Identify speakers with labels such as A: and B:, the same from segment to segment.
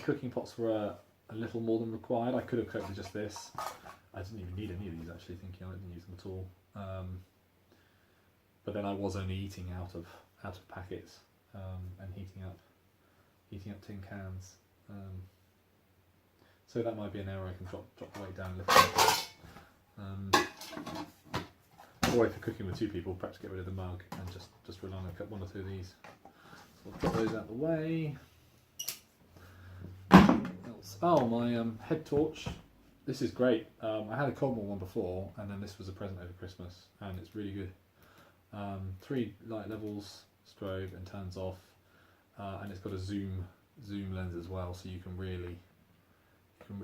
A: cooking pots were a little more than required. I could have cooked with just this. I didn't even need any of these actually, thinking I didn't use them at all. But then I was only eating out of packets and heating up tin cans. So that might be an error. I can drop the weight down a little. Or if you're cooking with 2 people, perhaps get rid of the mug and just rely on 1 or 2 of these. So I'll drop those out of the way. Oh, my head torch. This is great. I had a Coldmore one before, and then this was a present over Christmas, and it's really good. 3 light levels, strobe, and turns off, and it's got a zoom lens as well, so you can really.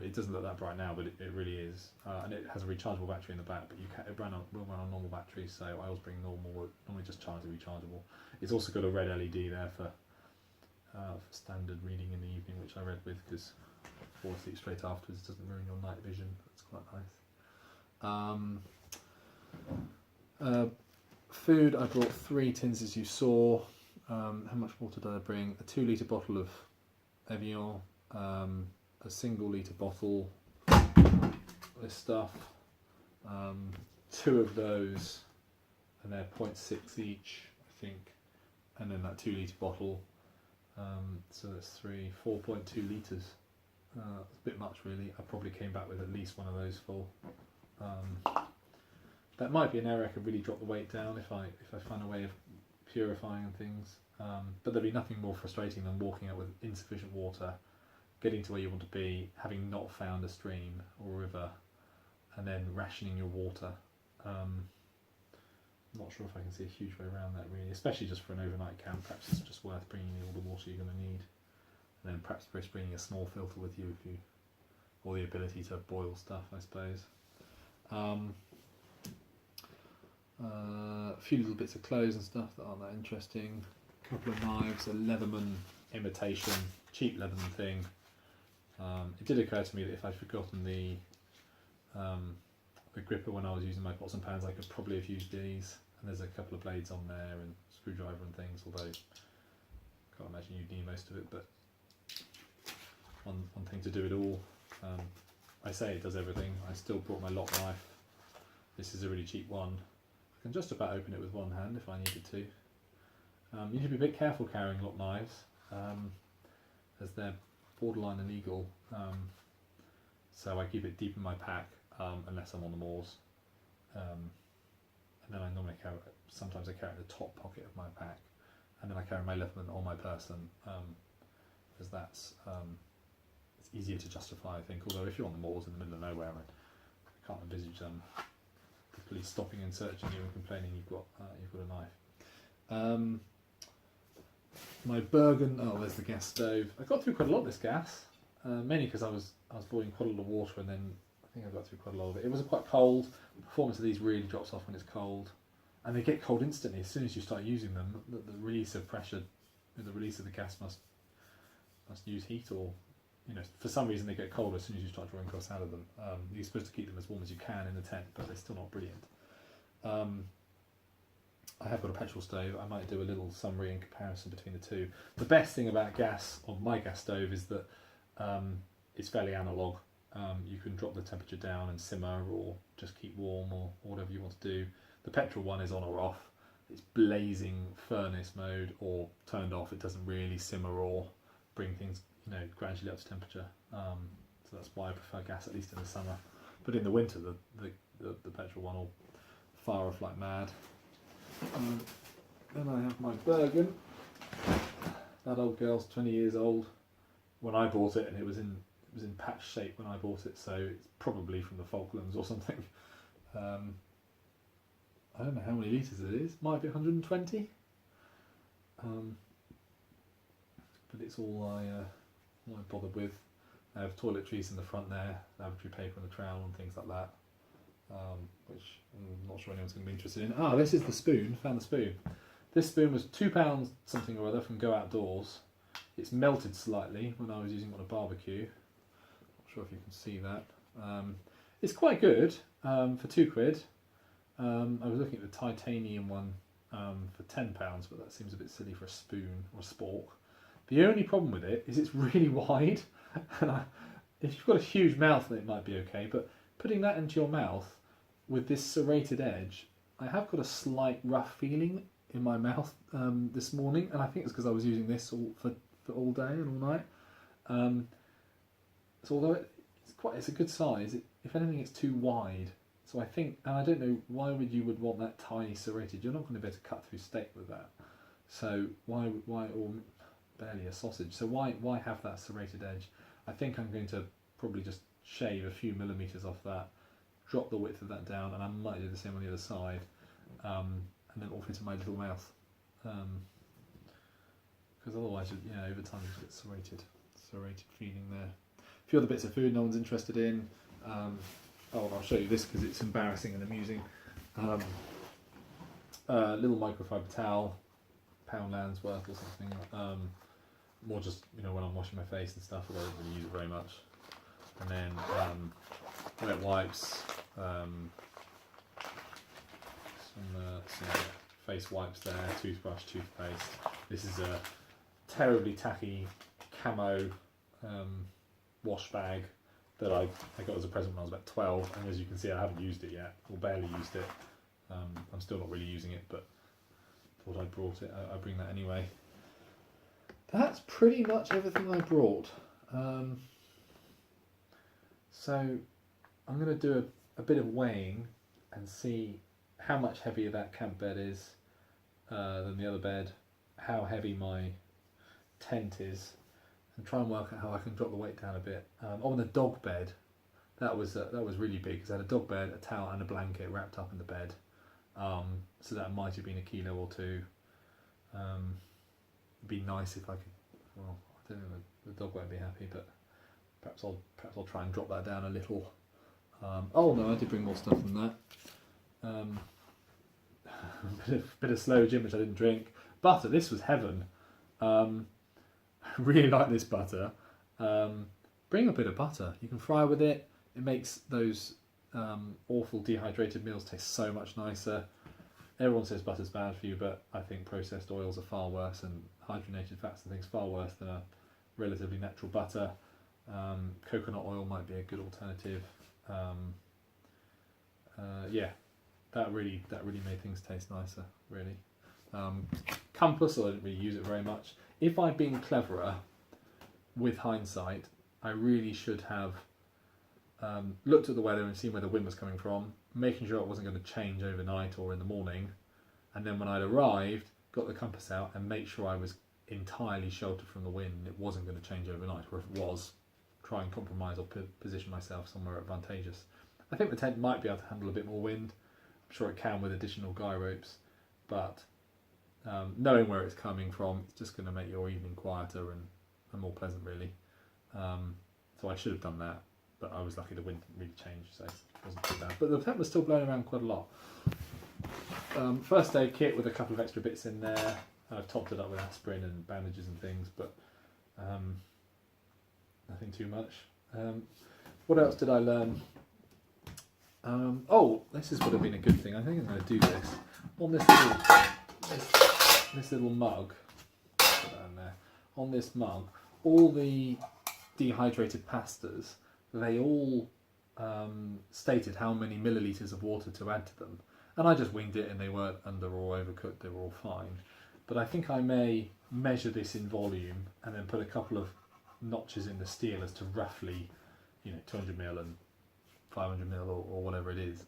A: It doesn't look that bright now, but it really is, and it has a rechargeable battery in the back. But it will run on normal batteries, so I always bring normally just charge the rechargeable. It's also got a red LED there for standard reading in the evening, which I read with because fall asleep straight afterwards doesn't ruin your night vision. That's quite nice. Food, I brought 3 tins as you saw. How much water did I bring? A 2 litre bottle of Evian, a single litre bottle, this stuff, 2 of those, and they're 0.6 each, I think, and then that 2 litre bottle, so that's 4.2 litres. It's a bit much really. I probably came back with at least one of those full. That might be an area I could really drop the weight down if I find a way of purifying and things, but there'd be nothing more frustrating than walking out with insufficient water, getting to where you want to be, having not found a stream or river, and then rationing your water. I'm not sure if I can see a huge way around that really, especially just for an overnight camp. Perhaps it's just worth bringing all the water you're going to need, and then perhaps bringing a small filter with you or the ability to boil stuff, I suppose. A few little bits of clothes and stuff that aren't that interesting. A couple of knives, a Leatherman imitation, cheap Leatherman thing. It did occur to me that if I'd forgotten the gripper when I was using my pots and pans, I could probably have used these. And there's a couple of blades on there and screwdriver and things, although I can't imagine you'd need most of it, but one thing to do it all. I say it does everything. I still brought my lock knife. This is a really cheap one. I can just about open it with one hand if I needed to. You need to be a bit careful carrying lock knives, as they're borderline illegal, so I keep it deep in my pack unless I'm on the moors, and then I normally sometimes I carry it in the top pocket of my pack, and then I carry my Leatherman on my person, as that's it's easier to justify, I think, although if you're on the moors in the middle of nowhere, I can't envisage the police stopping and searching you and complaining you've got a knife. My Bergen, there's the gas stove. I got through quite a lot of this gas, mainly because I was boiling quite a lot of water, and then I think I got through quite a lot of it. It was quite cold. The performance of these really drops off when it's cold, and they get cold instantly as soon as you start using them. The release of pressure, the release of the gas must use heat, or for some reason they get cold as soon as you start drawing cross out of them. You're supposed to keep them as warm as you can in the tent, but they're still not brilliant. I have got a petrol stove. I might do a little summary and comparison between the two. The best thing about gas on my gas stove is that it's fairly analog. You can drop the temperature down and simmer, or just keep warm, or whatever you want to do. The petrol one is on or off. It's blazing furnace mode, or turned off. It doesn't really simmer or bring things gradually up to temperature. So that's why I prefer gas, at least in the summer. But in the winter, the petrol one will fire off like mad. Then I have my Bergen. That old girl's 20 years old when I bought it, and it was in patch shape when I bought it, so it's probably from the Falklands or something. I don't know how many litres it is. Might be 120. But it's all I bothered with. I have toiletries in the front there, lavatory paper and the trowel and things like that. Which I'm not sure anyone's going to be interested in. This is the spoon. Found the spoon. This spoon was £2 something or other from Go Outdoors. It's melted slightly when I was using it on a barbecue. Not sure if you can see that. It's quite good for £2. I was looking at the titanium one for £10, but that seems a bit silly for a spoon or a spork. The only problem with it is it's really wide. And if you've got a huge mouth, then it might be okay. But putting that into your mouth with this serrated edge, I have got a slight rough feeling in my mouth this morning, and I think it's because I was using this for all day and all night. So although it's a good size, if anything, it's too wide. So I think, and I don't know why you would want that tiny serrated. You're not going to be able to cut through steak with that. So why or barely a sausage? So why have that serrated edge? I think I'm going to probably just shave a few millimeters off that, drop the width of that down, and I might do the same on the other side, and then all fit in my little mouth. Because otherwise, over time you just get serrated feeling there. A few other bits of food no one's interested in. I'll show you this because it's embarrassing and amusing. Little microfiber towel, £1 worth or something. More just when I'm washing my face and stuff, although I don't really use it very much. And then wet wipes, some face wipes there, toothbrush, toothpaste. This is a terribly tacky camo wash bag that I got as a present when I was about 12, and as you can see I haven't used it yet, or barely used it. I'm still not really using it, but thought I brought it. I bring that anyway. That's pretty much everything I brought. So I'm going to do a bit of weighing and see how much heavier that camp bed is than the other bed, how heavy my tent is, and try and work out how I can drop the weight down a bit. On the dog bed, that was really big because I had a dog bed, a towel, and a blanket wrapped up in the bed. So that might have been a kilo or two. It'd be nice if I could. Well, I don't know. The dog won't be happy, but perhaps I'll try and drop that down a little. Oh no, I did bring more stuff than that. Bit of slow gin which I didn't drink. Butter. This was heaven. I really like this butter. Bring a bit of butter. You can fry with it. It makes those awful dehydrated meals taste so much nicer. Everyone says butter's bad for you, but I think processed oils are far worse, and hydrogenated fats and things far worse than a relatively natural butter. Coconut oil might be a good alternative. Yeah, that really made things taste nicer. Really. Compass, I didn't really use it very much. If I'd been cleverer, with hindsight, I really should have looked at the weather and seen where the wind was coming from, making sure it wasn't going to change overnight or in the morning, and then when I'd arrived, got the compass out and make sure I was entirely sheltered from the wind. It wasn't going to change overnight, or if it was, try and compromise or position myself somewhere advantageous. I think the tent might be able to handle a bit more wind. I'm sure it can with additional guy ropes, but knowing where it's coming from, it's just going to make your evening quieter and more pleasant, really. So I should have done that, but I was lucky the wind didn't really change, so it wasn't too bad. But the tent was still blowing around quite a lot. First aid kit with a couple of extra bits in there. I've topped it up with aspirin and bandages and things, but nothing too much. What else did I learn? This would have been a good thing. I think I'm going to do this on this little mug. Put that in there. On this mug, all the dehydrated pastas, they all stated how many millilitres of water to add to them, and I just winged it, and they weren't under or overcooked. They were all fine. But I think I may measure this in volume and then put a couple of notches in the steel as to roughly, 200ml and 500ml or whatever it is,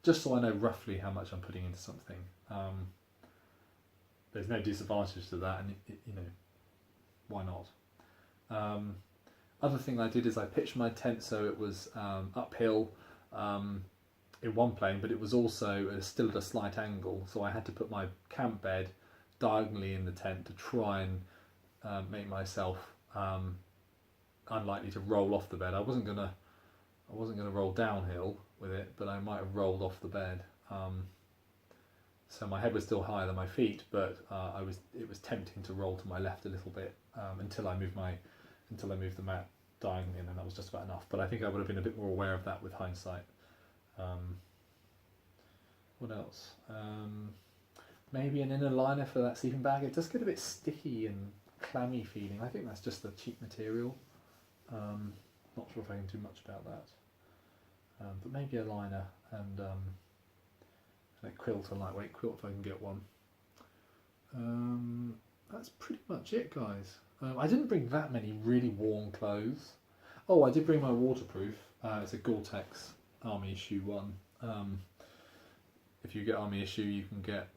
A: just so I know roughly how much I'm putting into something. There's no disadvantage to that, and why not? Other thing I did is I pitched my tent so it was uphill in one plane, but it was also still at a slight angle, so I had to put my camp bed diagonally in the tent to try and make myself unlikely to roll off the bed. I wasn't gonna roll downhill with it, but I might have rolled off the bed. So my head was still higher than my feet, but it was tempting to roll to my left a little bit until I moved the mat diagonally, and then that was just about enough. But I think I would have been a bit more aware of that with hindsight. What else? Maybe an inner liner for that sleeping bag. It does get a bit sticky and clammy feeling. I think that's just the cheap material. Not sure if I can do much about that, but maybe a liner and a quilt, a lightweight quilt if I can get one. That's pretty much it, guys. I didn't bring that many really warm clothes. Oh, I did bring my waterproof. It's a Gore-Tex Army Issue one. If you get Army Issue, you can get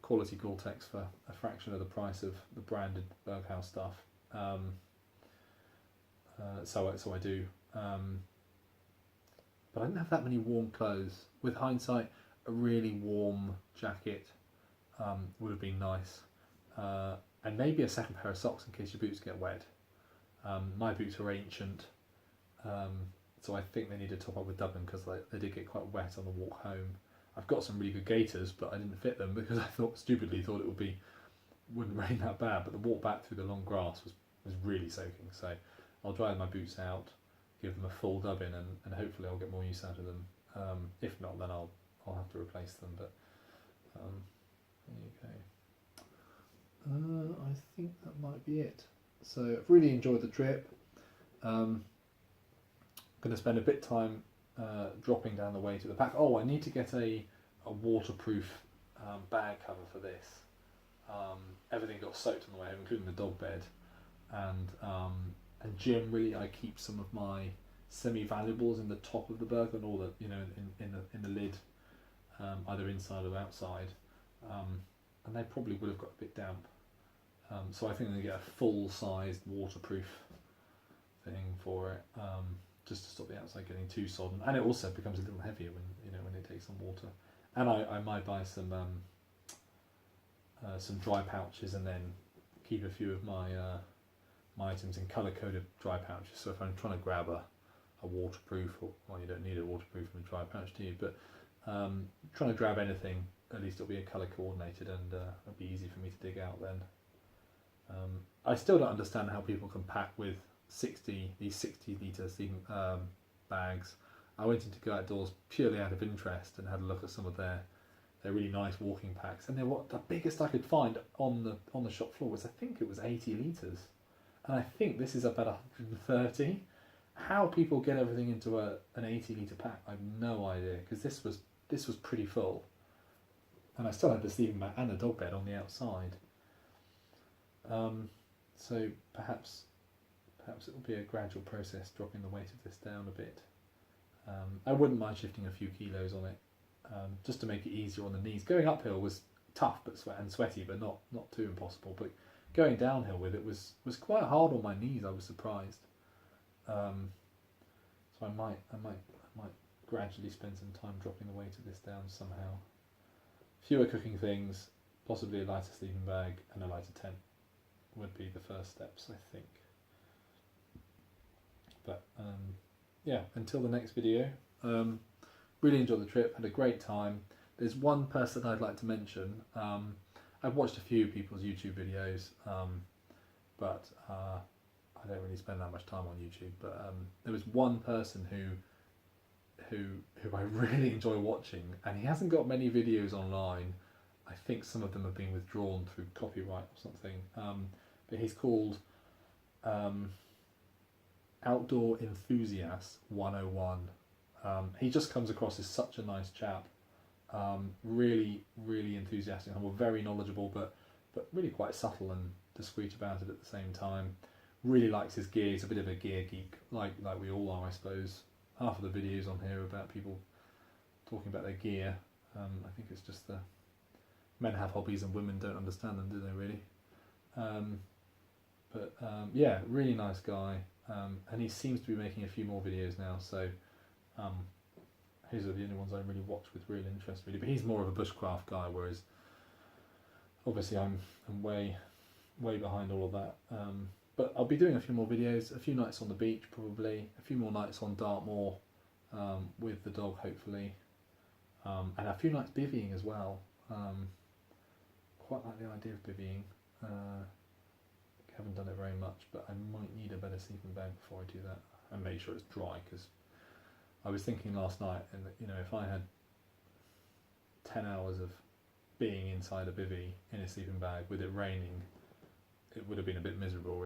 A: quality Gore-Tex for a fraction of the price of the branded Berghaus stuff. So I do. But I didn't have that many warm clothes. With hindsight, a really warm jacket would have been nice. And maybe a second pair of socks in case your boots get wet. My boots are ancient, so I think they need to top up with Dublin because they did get quite wet on the walk home. I've got some really good gaiters, but I didn't fit them because I stupidly thought it wouldn't rain that bad. But the walk back through the long grass was really soaking. So I'll dry my boots out, give them a full dub in, and hopefully I'll get more use out of them. If not, then I'll have to replace them. But there you go. I think that might be it. So I've really enjoyed the trip. I'm going to spend a bit of time dropping down the way to the pack. Oh, I need to get a waterproof bag cover for this. Everything got soaked on the way home, including the dog bed. And generally, I keep some of my semi-valuables in the top of the Bergland, or in the lid, either inside or outside. And they probably would have got a bit damp. So I think I'm going to get a full-sized waterproof thing for it, just to stop the outside getting too sodden. And it also becomes a little heavier when it takes on water. And I might buy some dry pouches and then keep a few of my items in colour-coded dry pouches. So if I'm trying to grab a waterproof, well, you don't need a waterproof in a dry pouch, do you? But trying to grab anything, at least it'll be colour coordinated, and it'll be easy for me to dig out then. I still don't understand how people can pack with these 60 litre bags. I went into Go Outdoors purely out of interest and had a look at some of their really nice walking packs, and the biggest I could find on the shop floor was, I think it was 80 litres, and I think this is about 130. How people get everything into an 80 litre pack, I have no idea, because this was pretty full, and I still had the sleeping mat and the dog bed on the outside. So perhaps it will be a gradual process, dropping the weight of this down a bit. I wouldn't mind shifting a few kilos on it, just to make it easier on the knees. Going uphill was tough but sweaty, but not too impossible. But going downhill with it was quite hard on my knees. I was surprised. So I might gradually spend some time dropping the weight of this down somehow. Fewer cooking things, possibly a lighter sleeping bag and a lighter tent would be the first steps, I think. But yeah, until the next video, really enjoyed the trip, had a great time. There's one person I'd like to mention. I've watched a few people's YouTube videos, but I don't really spend that much time on YouTube. But there was one person who I really enjoy watching, and he hasn't got many videos online. I think some of them have been withdrawn through copyright or something. But he's called Outdoor Enthusiast 101. He just comes across as such a nice chap. Really enthusiastic, and very knowledgeable, but really quite subtle and discreet about it at the same time. Really likes his gear. He's a bit of a gear geek, like we all are, I suppose. Half of the videos on here are about people talking about their gear. I think it's just the men have hobbies and women don't understand them, do they really? Yeah, really nice guy, and he seems to be making a few more videos now, so these are the only ones I really watch with real interest, really. But he's more of a bushcraft guy, whereas obviously I'm way behind all of that. But I'll be doing a few more videos, a few nights on the beach probably, a few more nights on Dartmoor with the dog hopefully, and a few nights bivvying as well. Quite like the idea of bivvying. Haven't done it very much, but I might need a better sleeping bag before I do that, and make sure it's dry, because I was thinking last night, and if I had 10 hours of being inside a bivvy in a sleeping bag with it raining, it would have been a bit miserable.